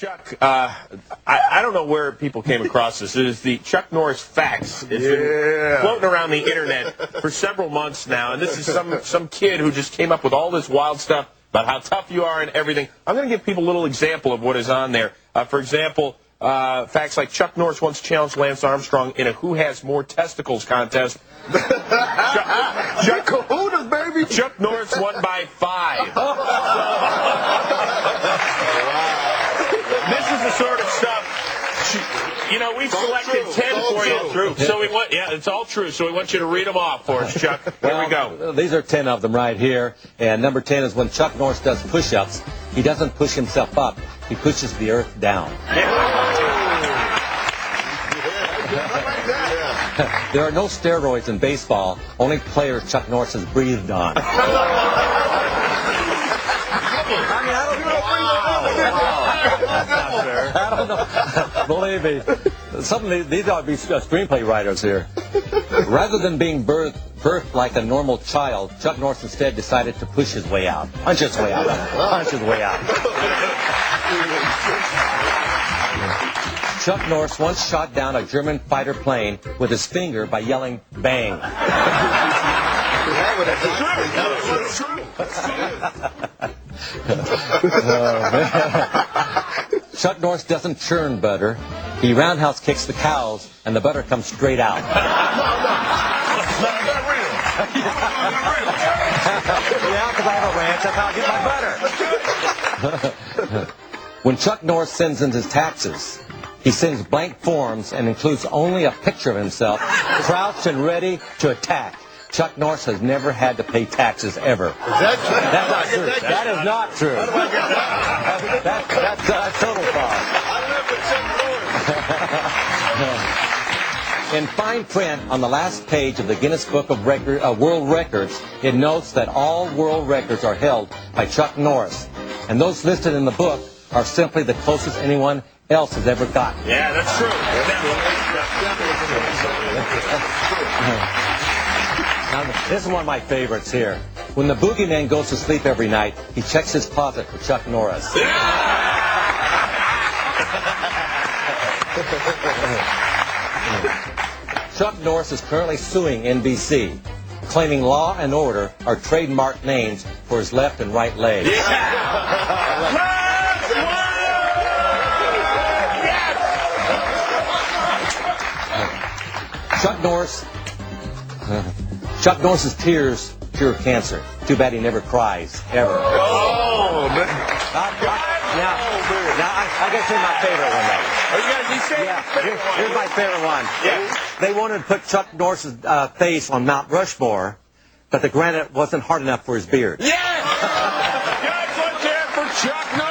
Chuck, I don't know where people came across this. It is the Chuck Norris facts. It's been floating around the internet for several months now, and this is some kid who just came up with all this wild stuff about how tough you are and everything. I'm going to give people a little example of what is on there. For example, facts like Chuck Norris once challenged Lance Armstrong in a Who Has More Testicles contest. Chuck Norris won by 5. This is the sort of stuff, you know, we've selected 10 for you. So we want, yeah, it's all true. So we want you to read them off for us, Chuck. Here we go. These are 10 of them right here. And number 10 is when Chuck Norris does push-ups, he doesn't push himself up. He pushes the earth down. There are no steroids in baseball. Only players Chuck Norris has breathed on. I don't know. Believe me. Some of these ought to be screenplay writers here. Rather than being birthed like a normal child, Chuck Norris instead decided to push his way out. Punch his way out. Punch his way out. Chuck Norris once shot down a German fighter plane with his finger by yelling, "Bang." Chuck Norris doesn't churn butter. He roundhouse kicks the cows, and the butter comes straight out. Yeah, because I have a ranch. That's how I get my butter. When Chuck Norris sends in his taxes, he sends blank forms and includes only a picture of himself, crouched and ready to attack. Chuck Norris has never had to pay taxes ever. Is that true? That's not true. That is not true. That's total fraud. In fine print on the last page of the Guinness Book of World Records, it notes that all world records are held by Chuck Norris, and those listed in the book are simply the closest anyone else has ever gotten. Yeah, that's true. Now, this is one of my favorites here. When the boogeyman goes to sleep every night, he checks his closet for Chuck Norris. Chuck Norris is currently suing NBC, claiming Law and Order are trademark names for his left and right legs. Chuck Norris's tears cure cancer. Too bad he never cries, ever. Oh, man. Now I got to say my favorite one, though. Oh, you got to say Here's my favorite one. Yeah. They wanted to put Chuck Norris's face on Mount Rushmore, but the granite wasn't hard enough for his beard. Yes! Guys, let's hear it for Chuck Norris.